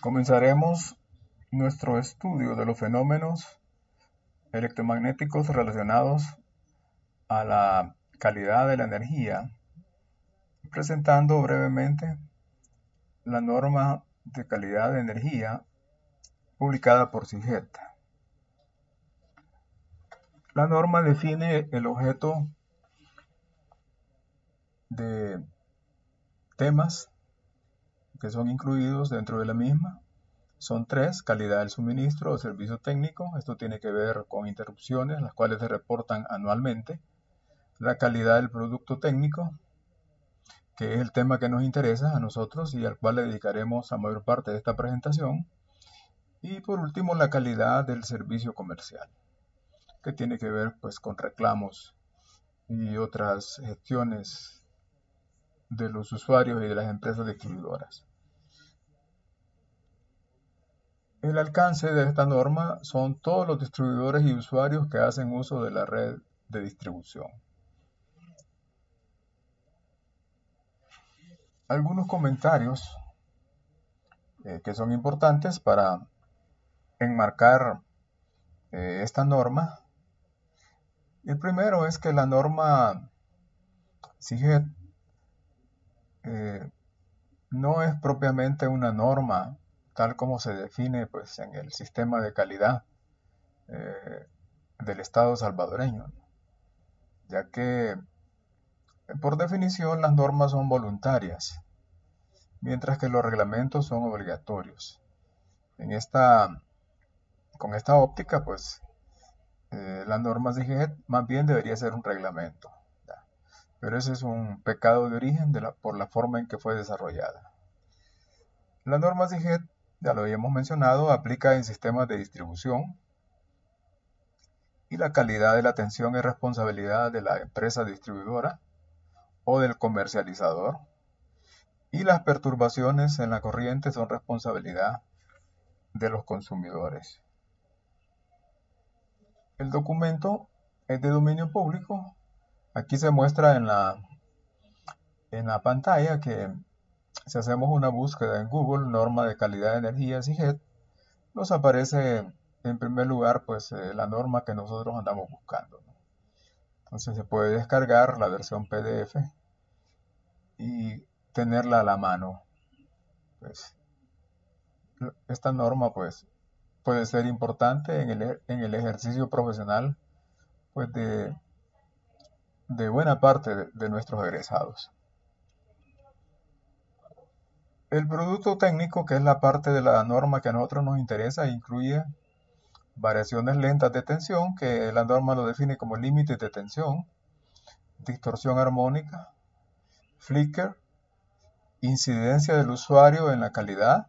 Comenzaremos nuestro estudio de los fenómenos electromagnéticos relacionados a la calidad de la energía, presentando brevemente la norma de calidad de energía publicada por CIGET. La norma define el objeto de temas que son incluidos dentro de la misma. Son tres: calidad del suministro o servicio técnico. Esto tiene que ver con interrupciones, las cuales se reportan anualmente. La calidad del producto técnico, que es el tema que nos interesa a nosotros y al cual le dedicaremos la mayor parte de esta presentación. Y por último, la calidad del servicio comercial, que tiene que ver pues con reclamos y otras gestiones de los usuarios y de las empresas distribuidoras. El alcance de esta norma son todos los distribuidores y usuarios que hacen uso de la red de distribución. Algunos comentarios que son importantes para enmarcar esta norma. El primero es que la norma CIGET no es propiamente una norma tal como se define pues, en el sistema de calidad del Estado salvadoreño, ya que por definición las normas son voluntarias, mientras que los reglamentos son obligatorios. Con esta óptica, pues la norma CIGET más bien debería ser un reglamento, ¿ya? Pero ese es un pecado de origen por la forma en que fue desarrollada. La norma CIGET, ya lo habíamos mencionado, aplica en sistemas de distribución y la calidad de la atención es responsabilidad de la empresa distribuidora o del comercializador, y las perturbaciones en la corriente son responsabilidad de los consumidores. El documento es de dominio público. Aquí se muestra en la pantalla que si hacemos una búsqueda en Google, norma de calidad de energía CIGET, nos aparece en primer lugar pues la norma que nosotros andamos buscando, ¿no? Entonces se puede descargar la versión PDF y tenerla a la mano. Pues, esta norma pues puede ser importante en el ejercicio profesional pues de buena parte de nuestros egresados. El producto técnico, que es la parte de la norma que a nosotros nos interesa, incluye variaciones lentas de tensión, que la norma lo define como límites de tensión, distorsión armónica, flicker, incidencia del usuario en la calidad,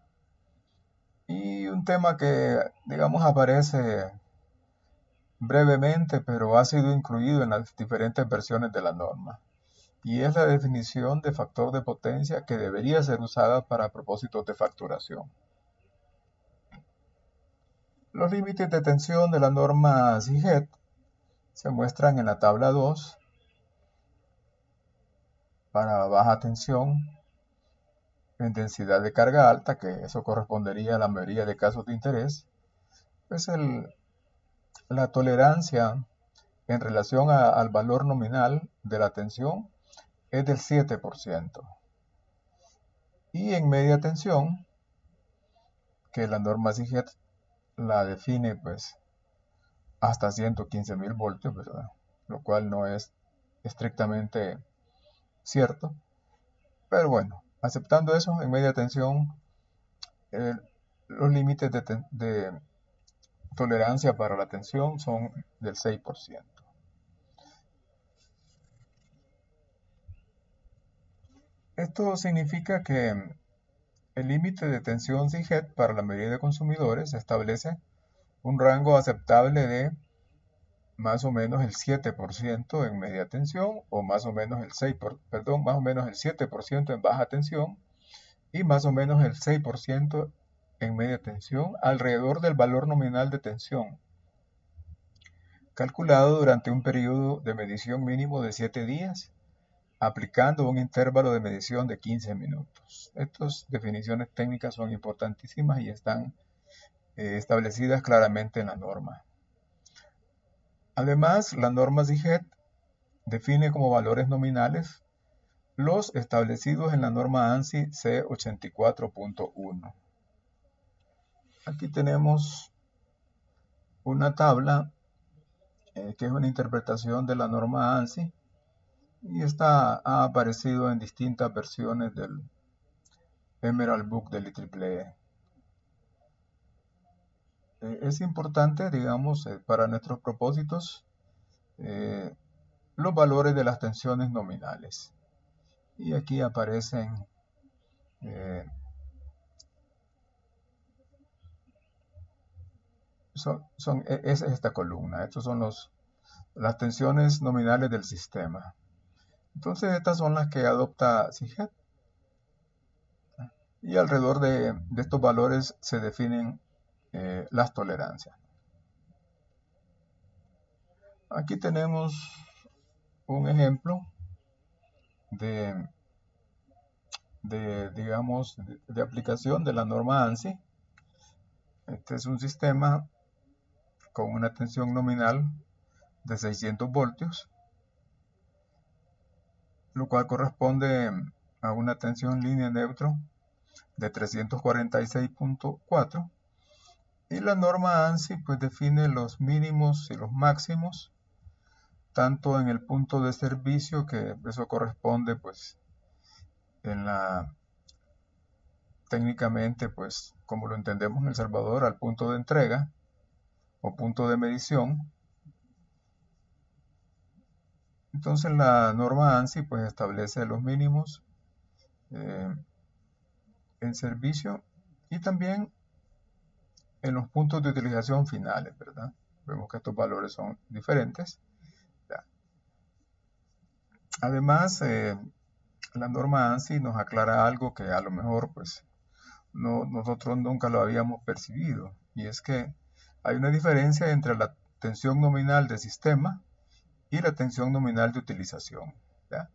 y un tema que, digamos, aparece brevemente, pero ha sido incluido en las diferentes versiones de la norma, y es la definición de factor de potencia que debería ser usada para propósitos de facturación. Los límites de tensión de la norma CIGET se muestran en la tabla 2. Para baja tensión, en densidad de carga alta, que eso correspondería a la mayoría de casos de interés, pues la tolerancia en relación al valor nominal de la tensión es del 7%. Y en media tensión, que la norma CIGET la define pues hasta 115.000 voltios, ¿verdad? Lo cual no es estrictamente cierto. Pero bueno, aceptando eso, en media tensión, eh, los límites de tolerancia para la tensión son del 6%. Esto significa que el límite de tensión CIGET para la mayoría de consumidores establece un rango aceptable de más o menos el 7% en media tensión, o más o menos más o menos el 7% en baja tensión, y más o menos el 6% en media tensión, alrededor del valor nominal de tensión, calculado durante un periodo de medición mínimo de 7 días aplicando un intervalo de medición de 15 minutos. Estas definiciones técnicas son importantísimas y están establecidas claramente en la norma. Además, la norma SIGET define como valores nominales los establecidos en la norma ANSI C84.1. Aquí tenemos una tabla que es una interpretación de la norma ANSI y ha aparecido en distintas versiones del Emerald Book del IEEE. Es importante, digamos, para nuestros propósitos, los valores de las tensiones nominales. Y aquí aparecen es esta columna. Estos son las tensiones nominales del sistema. Entonces estas son las que adopta SIGET. Y alrededor de estos valores se definen las tolerancias. Aquí tenemos un ejemplo digamos, de aplicación de la norma ANSI. Este es un sistema con una tensión nominal de 600 voltios, lo cual corresponde a una tensión línea neutro de 346.4, y la norma ANSI pues define los mínimos y los máximos tanto en el punto de servicio, que eso corresponde pues técnicamente pues como lo entendemos en El Salvador, al punto de entrega o punto de medición. Entonces la norma ANSI pues establece los mínimos en servicio y también en los puntos de utilización finales, ¿verdad? Vemos que estos valores son diferentes. Además, la norma ANSI nos aclara algo que a lo mejor pues nosotros nunca lo habíamos percibido, y es que hay una diferencia entre la tensión nominal de sistema y la tensión nominal de utilización. ¿Ya?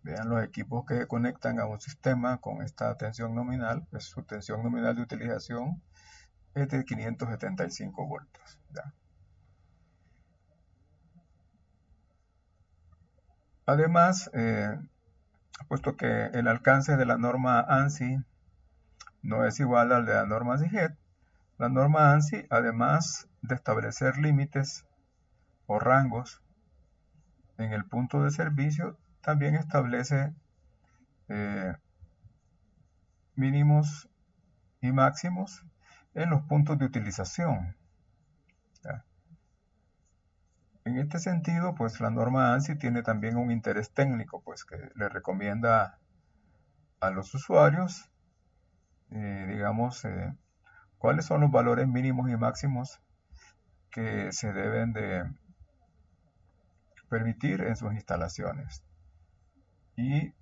Vean los equipos que se conectan a un sistema con esta tensión nominal, pues su tensión nominal de utilización es de 575 voltios. ¿Ya? Además, puesto que el alcance de la norma ANSI no es igual al de la norma SIGET, la norma ANSI, además de establecer límites o rangos en el punto de servicio, también establece mínimos y máximos en los puntos de utilización. ¿Ya? En este sentido, pues la norma ANSI tiene también un interés técnico, pues que le recomienda a los usuarios, digamos, cuáles son los valores mínimos y máximos que se deben de permitir en sus instalaciones. Y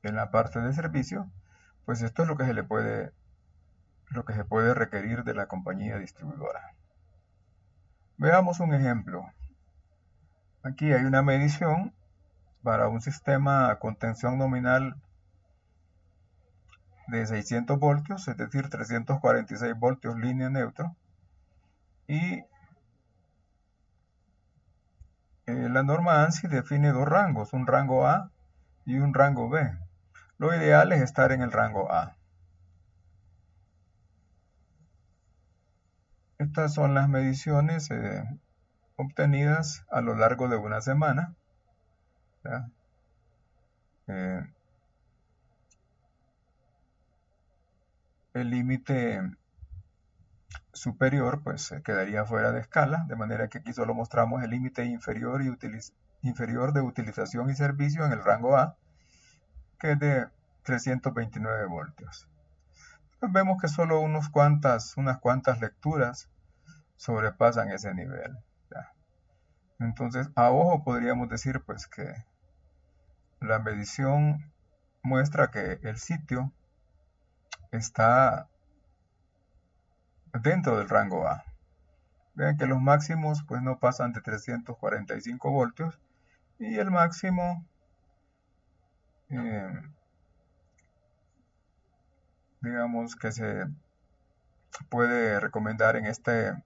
en la parte de servicio, pues esto es lo que se puede requerir de la compañía distribuidora. Veamos un ejemplo. Aquí hay una medición para un sistema con tensión nominal de 600 voltios, es decir, 346 voltios línea neutro, y la norma ANSI define dos rangos, un rango A y un rango B. Lo ideal es estar en el rango A. Estas son las mediciones obtenidas a lo largo de una semana. El límite superior pues quedaría fuera de escala, de manera que aquí solo mostramos el límite inferior de utilización y servicio en el rango A, que es de 329 voltios. Pues vemos que solo unas cuantas lecturas sobrepasan ese nivel. ¿Ya? Entonces, a ojo podríamos decir pues que la medición muestra que el sitio está dentro del rango A. Vean que los máximos pues no pasan de 345 voltios Y el máximo, eh, digamos que se puede recomendar en esta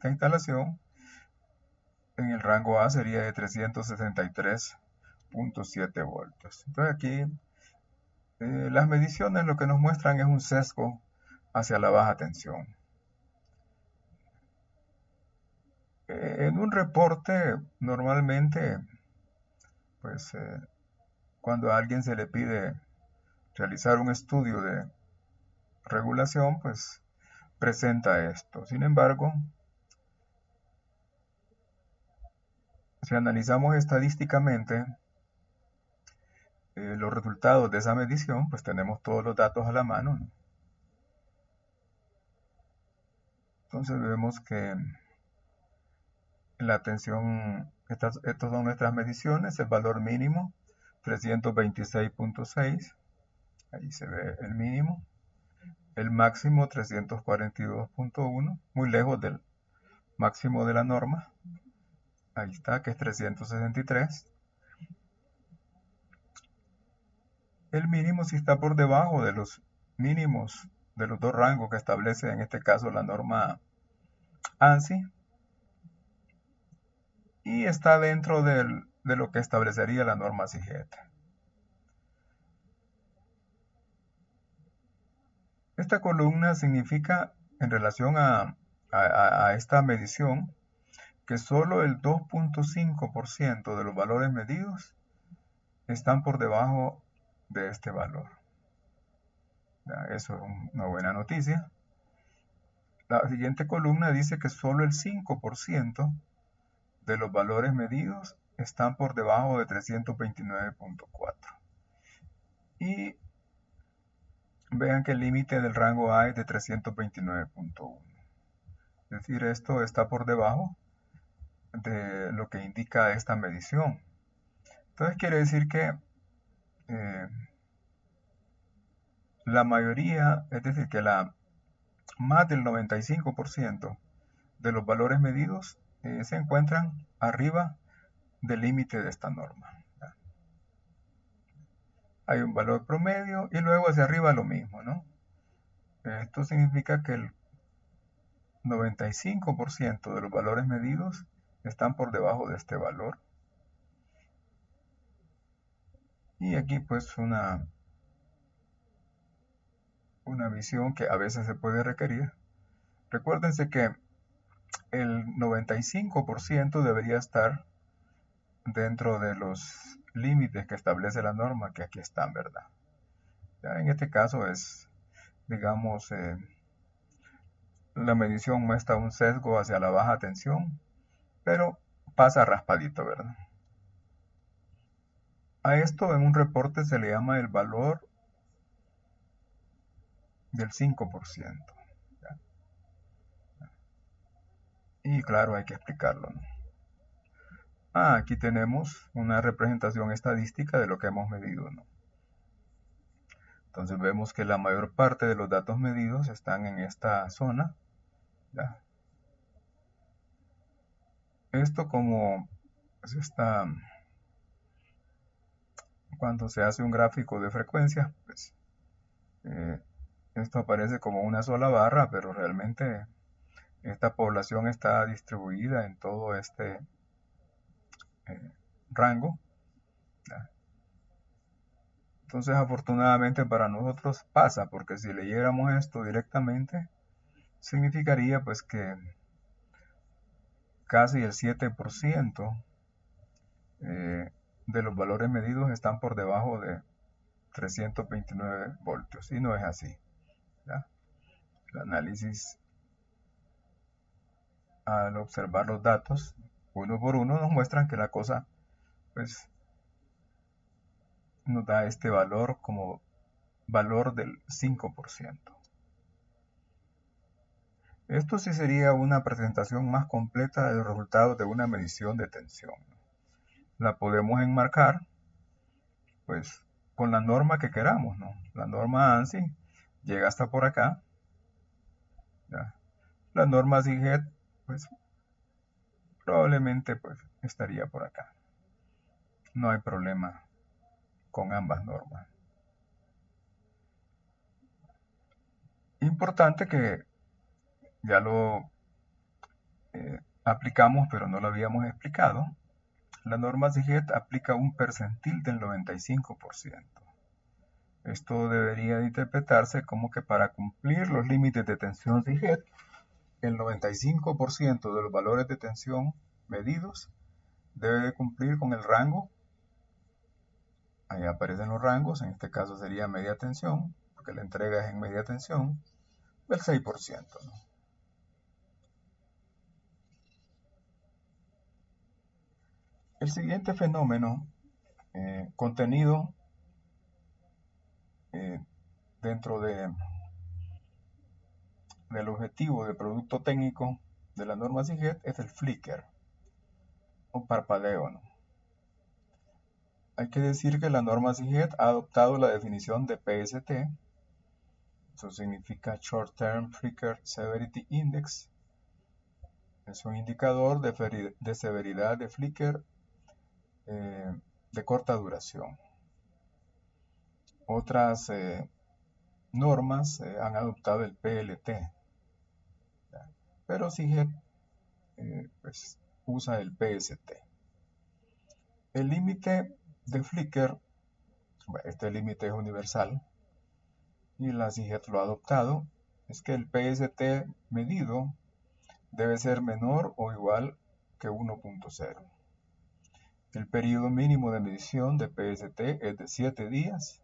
instalación, en el rango A sería de 363.7 voltios. Entonces aquí las mediciones lo que nos muestran es un sesgo hacia la baja tensión. En un reporte, normalmente, pues cuando a alguien se le pide realizar un estudio de regulación, pues presenta esto. Sin embargo, si analizamos estadísticamente los resultados de esa medición, pues tenemos todos los datos a la mano, ¿no? Entonces vemos que la tensión, estas son nuestras mediciones, el valor mínimo 326.6, ahí se ve el mínimo, el máximo 342.1, muy lejos del máximo de la norma, ahí está, que es 363. El mínimo si está por debajo de los mínimos de los dos rangos que establece en este caso la norma ANSI, y está dentro de lo que establecería la norma CIGET. Esta columna significa, en relación a esta medición, que solo el 2.5% de los valores medidos están por debajo de este valor. Eso es una buena noticia. La siguiente columna dice que solo el 5% de los valores medidos están por debajo de 329.4. Y vean que el límite del rango A es de 329.1. Es decir, esto está por debajo de lo que indica esta medición. Entonces quiere decir que la mayoría, es decir, que más del 95% de los valores medidos se encuentran arriba del límite de esta norma. Hay un valor promedio y luego hacia arriba lo mismo, ¿no? Esto significa que el 95% de los valores medidos están por debajo de este valor. Y aquí pues una visión que a veces se puede requerir. Recuérdense que el 95% debería estar dentro de los límites que establece la norma, que aquí están, ¿verdad? Ya en este caso es, digamos, la medición muestra un sesgo hacia la baja tensión, pero pasa raspadito, ¿verdad? A esto en un reporte se le llama el valor del 5%. ¿Ya? Y claro, hay que explicarlo, ¿no? Aquí tenemos una representación estadística de lo que hemos medido, ¿no? Entonces vemos que la mayor parte de los datos medidos están en esta zona. ¿Ya? Esto como pues está, cuando se hace un gráfico de frecuencia, pues esto aparece como una sola barra, pero realmente esta población está distribuida en todo este rango. ¿Ya? Entonces afortunadamente para nosotros pasa, porque si leyéramos esto directamente, significaría pues que casi el 7% de los valores medidos están por debajo de 329 voltios, y no es así. ¿Ya? El análisis, al observar los datos uno por uno, nos muestran que la cosa pues nos da este valor como valor del 5%. Esto sí sería una presentación más completa de los resultados de una medición de tensión. La podemos enmarcar pues con la norma que queramos, ¿no? La norma ANSI llega hasta por acá. ¿Ya? La norma SIGET pues probablemente pues estaría por acá. no hay problema con ambas normas. Importante que ya lo aplicamos, pero no lo habíamos explicado. La norma SIGET aplica un percentil del 95%. Esto debería de interpretarse como que para cumplir los límites de tensión SIGET, el 95% de los valores de tensión medidos debe de cumplir con el rango. Ahí aparecen los rangos, en este caso sería media tensión, porque la entrega es en media tensión, del 6%, ¿no? El siguiente fenómeno contenido dentro del objetivo de producto técnico de la norma SIGET es el flicker o parpadeo, ¿no? Hay que decir que la norma SIGET ha adoptado la definición de PST, eso significa Short Term Flicker Severity Index, es un indicador de severidad de flicker de corta duración. Otras normas han adoptado el PLT, ¿ya? Pero SIGET pues, usa el PST. El límite de flicker, bueno, este límite es universal y la SIGET lo ha adoptado, es que el PST medido debe ser menor o igual que 1.0. El periodo mínimo de medición de PST es de 7 días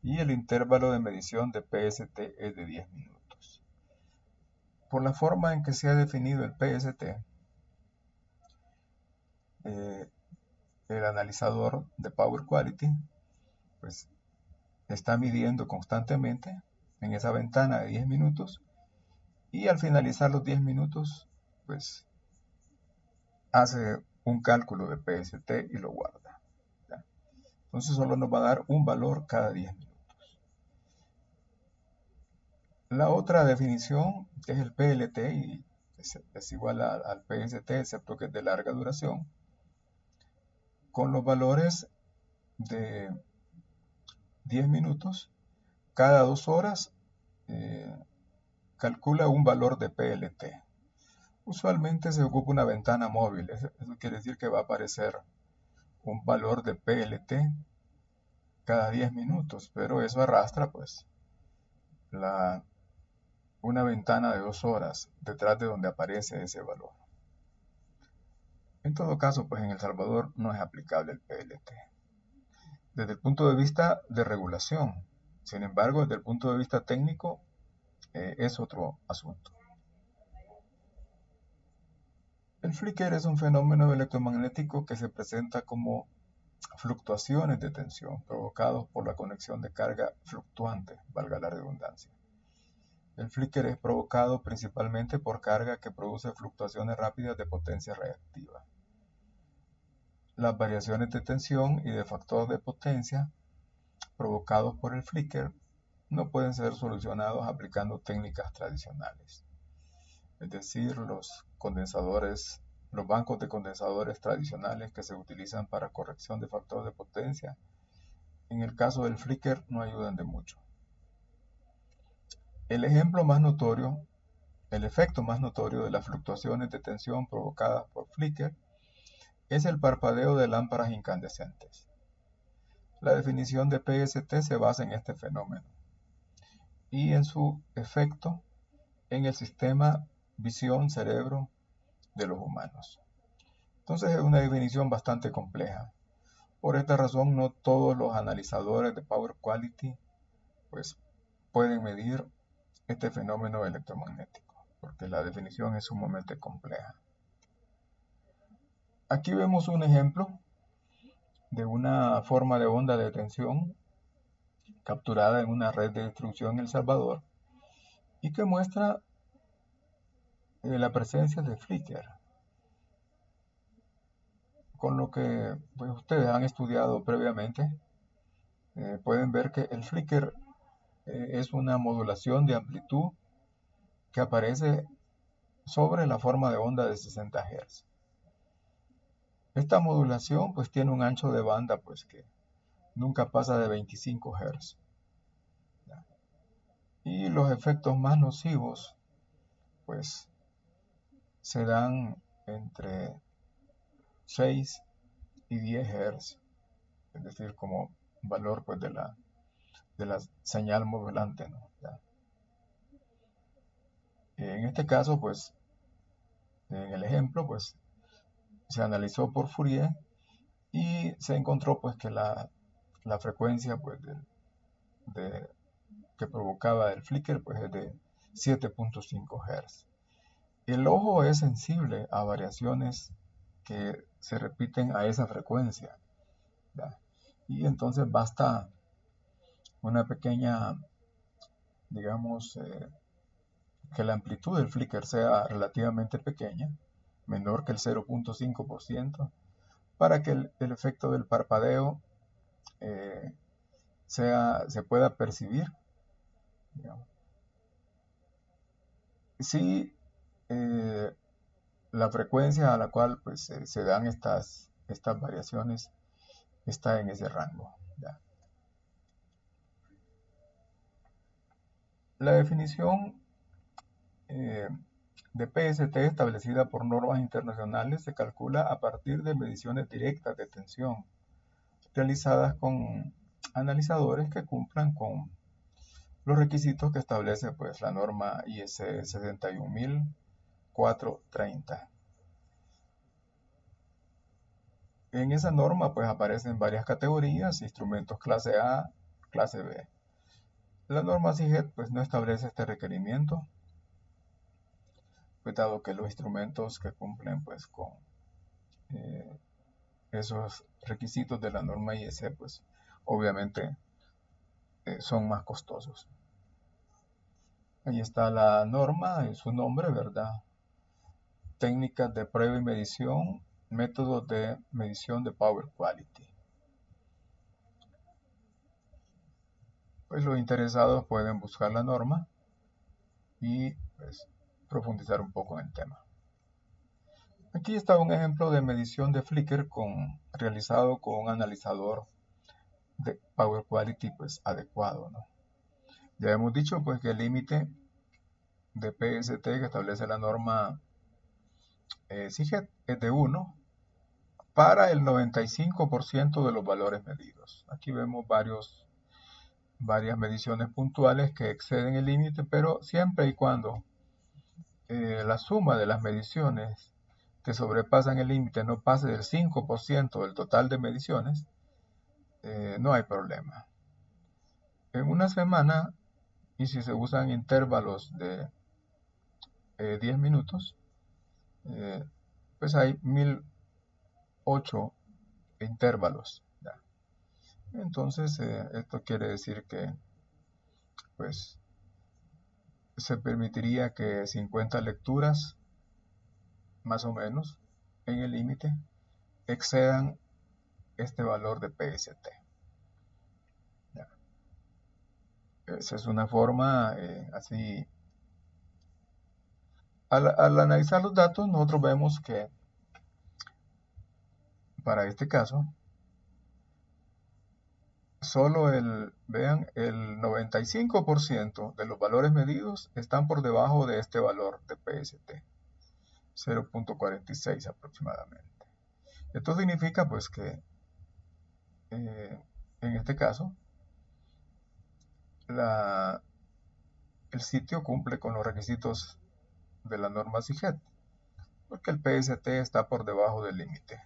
y el intervalo de medición de PST es de 10 minutos. Por la forma en que se ha definido el PST, el analizador de Power Quality pues está midiendo constantemente en esa ventana de 10 minutos y al finalizar los 10 minutos pues hace un cálculo de PST y lo guarda, ¿ya? Entonces solo nos va a dar un valor cada 10 minutos. La otra definición es el PLT y es igual al PST excepto que es de larga duración, con los valores de 10 minutos cada 2 horas calcula un valor de PLT. Usualmente se ocupa una ventana móvil, eso quiere decir que va a aparecer un valor de PLT cada 10 minutos, pero eso arrastra pues una ventana de 2 horas detrás de donde aparece ese valor. En todo caso, pues en El Salvador no es aplicable el PLT. Desde el punto de vista de regulación, sin embargo, desde el punto de vista técnico, es otro asunto. El flicker es un fenómeno electromagnético que se presenta como fluctuaciones de tensión provocados por la conexión de carga fluctuante, valga la redundancia. El flicker es provocado principalmente por carga que produce fluctuaciones rápidas de potencia reactiva. Las variaciones de tensión y de factor de potencia provocados por el flicker no pueden ser solucionados aplicando técnicas tradicionales. Es decir, los bancos de condensadores tradicionales que se utilizan para corrección de factor de potencia, en el caso del flicker no ayudan de mucho. El efecto más notorio de las fluctuaciones de tensión provocadas por flicker es el parpadeo de lámparas incandescentes. La definición de PST se basa en este fenómeno y en su efecto en el sistema visión-cerebro de los humanos. Entonces es una definición bastante compleja. Por esta razón no todos los analizadores de Power Quality pues, pueden medir este fenómeno electromagnético, porque la definición es sumamente compleja. Aquí vemos un ejemplo de una forma de onda de tensión capturada en una red de distribución en El Salvador y que muestra la presencia de flicker, con lo que pues, ustedes han estudiado previamente. Pueden ver que el flicker es una modulación de amplitud que aparece sobre la forma de onda de 60 Hz. Esta modulación pues tiene un ancho de banda pues que nunca pasa de 25 Hz. Y los efectos más nocivos pues se dan entre 6 y 10 Hz, es decir, como valor pues de la señal modulante, ¿no? ¿Ya? En este caso pues en el ejemplo pues se analizó por Fourier y se encontró pues que la frecuencia pues de- que provocaba el flicker pues es de 7.5 Hz. El ojo es sensible a variaciones que se repiten a esa frecuencia, ¿ya? Y entonces basta una pequeña, digamos, que la amplitud del flicker sea relativamente pequeña, menor que el 0.5%, para que el efecto del parpadeo eh, se pueda percibir, digamos. Si la frecuencia a la cual pues, se dan estas variaciones está en ese rango, ¿ya? La definición eh, de PST establecida por normas internacionales se calcula a partir de mediciones directas de tensión realizadas con analizadores que cumplan con los requisitos que establece pues, la norma IEC 61430. En esa norma pues aparecen varias categorías, instrumentos clase A, clase B. La norma CIGET pues no establece este requerimiento, pues dado que los instrumentos que cumplen pues con eh, esos requisitos de la norma IEC pues obviamente son más costosos. Ahí está la norma en su nombre, ¿verdad? Técnicas de prueba y medición, métodos de medición de power quality. Pues los interesados pueden buscar la norma y pues, profundizar un poco en el tema. Aquí está un ejemplo de medición de flicker realizado con un analizador de power quality pues, adecuado, ¿no? Ya hemos dicho pues, que el límite de PST que establece la norma CIGET es de 1 para el 95% de los valores medidos. Aquí vemos varias mediciones puntuales que exceden el límite, pero siempre y cuando la suma de las mediciones que sobrepasan el límite no pase del 5% del total de mediciones, no hay problema. En una semana, y si se usan intervalos de 10 minutos, pues hay 1008 intervalos. ¿Ya? Entonces, esto quiere decir que pues, se permitiría que 50 lecturas, más o menos, en el límite, excedan este valor de PST. ¿Ya? Esa es una forma así. Al analizar los datos, nosotros vemos que para este caso, solo vean, el 95% de los valores medidos están por debajo de este valor de PST, 0.46 aproximadamente. Esto significa pues que en este caso el sitio cumple con los requisitos de la norma CIGET, porque el PST está por debajo del límite.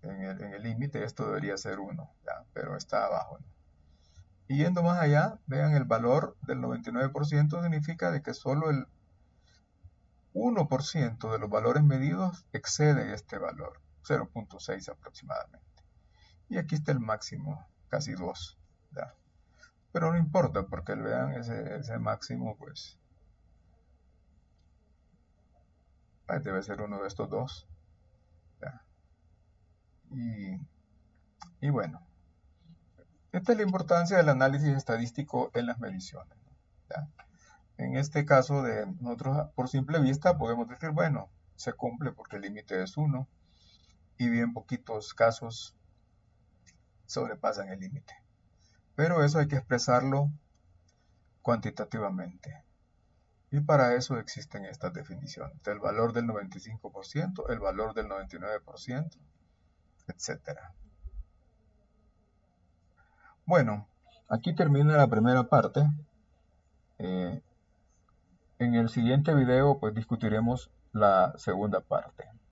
En el límite esto debería ser 1, pero está abajo, ¿no? Y yendo más allá, vean el valor del 99% significa de que solo el 1% de los valores medidos excede este valor, 0.6 aproximadamente. Y aquí está el máximo, casi 2. ¿Ya? Pero no importa, porque vean ese máximo, pues debe ser uno de estos dos. ¿Ya? Y bueno, esta es la importancia del análisis estadístico en las mediciones, ¿no? ¿Ya? En este caso, nosotros por simple vista podemos decir, bueno, se cumple porque el límite es 1, y bien poquitos casos sobrepasan el límite. Pero eso hay que expresarlo cuantitativamente. Y para eso existen estas definiciones, el valor del 95%, el valor del 99%, etcétera. Bueno, aquí termina la primera parte. En el siguiente video pues discutiremos la segunda parte.